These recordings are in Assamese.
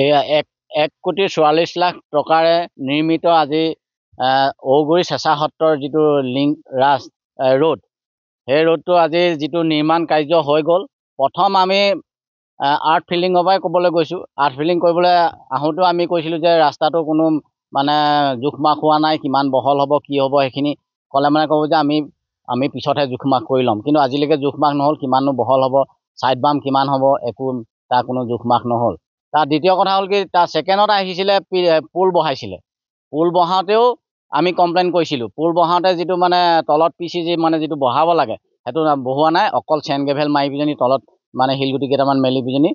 এয়া 1,44,00,000 টকাৰে নিৰ্মিত আজি ঔগুৰি চেঁচা সত্ৰৰ যিটো লিংক ৰোড, সেই ৰোডটো আজি যিটো নিৰ্মাণ কাৰ্য হৈ গ'ল। প্ৰথম আমি আৰ্ট ফিলিঙৰ পৰাই ক'বলৈ গৈছোঁ। আৰ্ট ফিলিং কৰিবলৈ আহোঁতেও আমি কৈছিলোঁ যে ৰাস্তাটো কোনো মানে জোখ মাখ হোৱা নাই, কিমান বহল হ'ব কি হ'ব সেইখিনি ক'লে মানে ক'ব যে আমি পিছতহে জোখ মাখ কৰি ল'ম। কিন্তু আজিলৈকে জোখ মাখ নহ'ল, কিমাননো বহল হ'ব, ছাইড বাম কিমান হ'ব, একো তাৰ কোনো জোখ মাখ নহ'ল। তাৰ দ্বিতীয় কথা হ'ল কি, তাৰ ছেকেণ্ডত আহিছিলে পুল বহাইছিলে। পুল বহাওঁতেও আমি কমপ্লেইন কৰিছিলোঁ। পুল বহাওঁতে যিটো মানে তলত PCG মানে যিটো বহাব লাগে সেইটো বহোৱা নাই, অকল চেন গ্ৰেভেল মাৰি পিজনী তলত মানে শিলগুটি কেইটামান মেলি পিজনী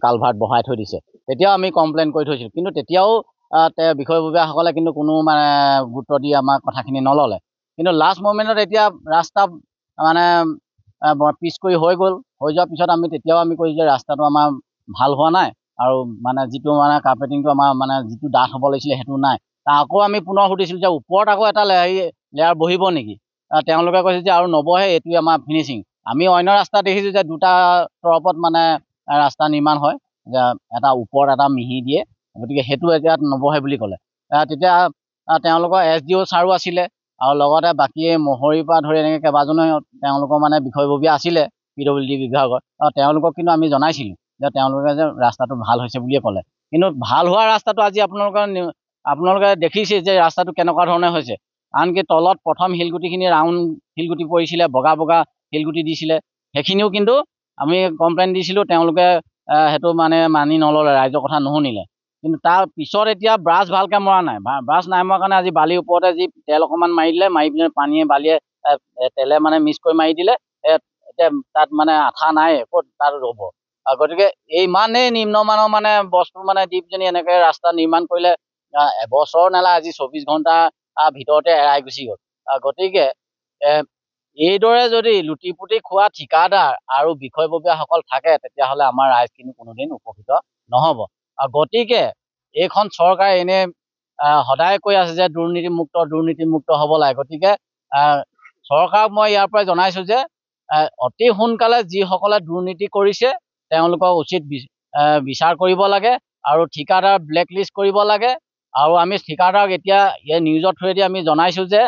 কালভাৰ্ট বহাই থৈ দিছে। তেতিয়াও আমি কমপ্লেইন কৰি থৈছিলোঁ, কিন্তু তেতিয়াও বিষয়ববীয়াসকলে কিন্তু কোনো মানে গুৰুত্ব দি আমাৰ কথাখিনি নল'লে। কিন্তু লাষ্ট মমেণ্টত এতিয়া ৰাস্তা মানে পিছ কৰি হৈ গ'ল। হৈ যোৱাৰ পিছত তেতিয়াও আমি কৈছোঁ যে ৰাস্তাটো আমাৰ ভাল হোৱা নাই, আৰু মানে যিটো মানে কাৰ্পেটিংটো আমাৰ মানে যিটো ডাঠ হ'ব লাগিছিলে সেইটো নাই। আকৌ আমি পুনৰ সুধিছিলোঁ যে ওপৰত আকৌ এটা লেয়াৰ বহিব নেকি? তেওঁলোকে কৈছে যে আৰু নবহে, এইটোৱে আমাৰ ফিনিচিং। আমি অন্য ৰাস্তা দেখিছোঁ যে দুটা তৰফত মানে ৰাস্তা নিৰ্মাণ হয়, যে এটা ওপৰত এটা মিহি দিয়ে, গতিকে সেইটো এতিয়া নবহে বুলি ক'লে। তেতিয়া তেওঁলোকৰ SDO ছাৰো আছিলে, আৰু লগতে বাকী মহৰীৰ পৰা ধৰি এনেকৈ কেইবাজনো তেওঁলোকৰ মানে বিষয়ববীয়া আছিলে PWD বিভাগত। তেওঁলোকক কিন্তু আমি জনাইছিলোঁ যে তেওঁলোকে যে ৰাস্তাটো ভাল হৈছে বুলিয়ে ক'লে। কিন্তু ভাল হোৱা ৰাস্তাটো আজি আপোনালোকে দেখিছে যে ৰাস্তাটো কেনেকুৱা ধৰণে হৈছে। আনকি তলত প্ৰথম শিলগুটিখিনি ৰাউণ্ড শিলগুটি পৰিছিলে, বগা বগা শিলগুটি দিছিলে, সেইখিনিও কিন্তু আমি কমপ্লেইন দিছিলোঁ, তেওঁলোকে সেইটো মানে মানি নল'লে, ৰাইজৰ কথা নুশুনিলে। কিন্তু তাৰ পিছত এতিয়া ব্ৰাছ ভালকৈ মৰা নাই। ব্ৰাছ নাই মৰা কাৰণে আজি বালিৰ ওপৰতে যি তেল অকণমান মাৰি দিলে, মাৰি পিনে পানীয়ে বালিয়ে তেলে মানে মিক্স কৰি মাৰি দিলে, এতিয়া তাত মানে আঠা নাই, ক'ত তাত ৰ'ব। গতিকে ইমানেই নিম্নমানৰ মানে বস্তু মানে দি পিনি এনেকৈ ৰাস্তা নিৰ্মাণ কৰিলে, এবছৰ নালাগে, আজি 24 ঘণ্টাৰ ভিতৰতে এৰাই গুচি গ'ল। গতিকে এইদৰে যদি লুটি পুটি খোৱা ঠিকাদাৰ আৰু বিষয়ববীয়াসকল থাকে, তেতিয়াহ'লে আমাৰ ৰাইজ কিন্তু কোনোদিন উপকৃত নহ'ব। গতিকে এইখন চৰকাৰে এনে সদায় কৈ আছে যে দুৰ্নীতিমুক্ত হ'ব লাগে। গতিকে চৰকাৰক মই ইয়াৰ পৰাই জনাইছোঁ যে অতি সোনকালে যিসকলে দুৰ্নীতি কৰিছে তেওঁলোকক উচিত বিচাৰ কৰিব লাগে, আৰু ঠিকাদাৰ ব্লেক লিষ্ট কৰিব লাগে। আৰু আমি ঠিকাদাৰক এতিয়া নিউজৰ থ্ৰুৱেদি আমি জনাইছোঁ যে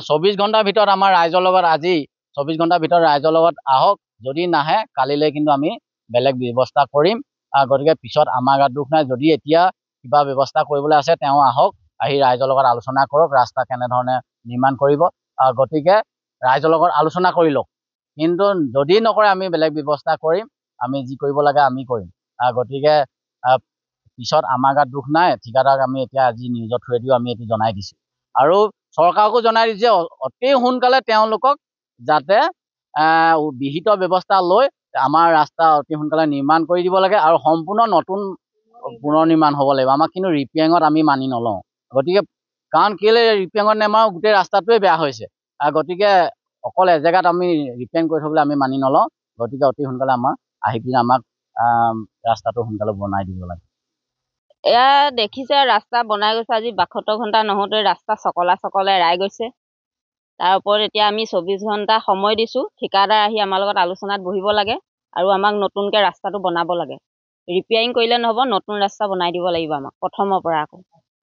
24 ঘণ্টাৰ ভিতৰত আমাৰ ৰাইজৰ লগত, আজি 24 ঘণ্টাৰ ভিতৰত ৰাইজৰ লগত আহক, যদি নাহে কালিলৈ কিন্তু আমি বেলেগ ব্যৱস্থা কৰিম। গতিকে পিছত আমাৰ গাত দুখ নাই। যদি এতিয়া কিবা ব্যৱস্থা কৰিবলৈ আছে তেওঁ আহক, আহি ৰাইজৰ লগত আলোচনা কৰক, ৰাস্তা কেনেধৰণে নিৰ্মাণ কৰিব। গতিকে ৰাইজৰ লগত আলোচনা কৰি লওক, কিন্তু যদি নকৰে আমি বেলেগ ব্যৱস্থা কৰিম, আমি যি কৰিব লাগে আমি কৰিম। গতিকে পিছত আমাৰ গাত দুখ নাই। ঠিকাদাৰক আমি এতিয়া আজি নিউজৰ থ্ৰুৱেদিও আমি এইটো জনাই দিছোঁ, আৰু চৰকাৰকো জনাই দিছোঁ যে অতি সোনকালে তেওঁলোকক যাতে বিহিত ব্যৱস্থা লৈ আমাৰ ৰাস্তা অতি সোনকালে নিৰ্মাণ কৰি দিব লাগে, আৰু সম্পূৰ্ণ নতুন পুনৰ নিৰ্মাণ হ'ব লাগিব। আমাক কিন্তু ৰিপেয়াৰিঙত আমি মানি নলওঁ। গতিকে কাৰণ কেলৈ ৰিপেয়াৰিঙত নেমাৰোঁ, গোটেই ৰাস্তাটোৱে বেয়া হৈছে। গতিকে অকল এজেগাত আমি ৰিপেয়াৰিং কৰি থ'বলৈ আমি মানি নলওঁ। গতিকে অতি সোনকালে আহি পিনে আমাক ৰাস্তাটো সোনকালে বনাই দিব লাগে। এয়া দেখিছে ৰাস্তা বনাই গৈছে, আজি 72 ঘণ্টা নহওঁতে ৰাস্তা চকলে এৰাই গৈছে। তাৰ ওপৰত এতিয়া আমি 24 ঘণ্টা সময় দিছোঁ, ঠিকাদাৰ আহি আমাৰ লগত আলোচনাত বহিব লাগে, আৰু আমাক নতুনকৈ ৰাস্তাটো বনাব লাগে। ৰিপেয়াৰিং কৰিলে নহ'ব, নতুন ৰাস্তা বনাই দিব লাগিব আমাক প্ৰথমৰ পৰা আকৌ।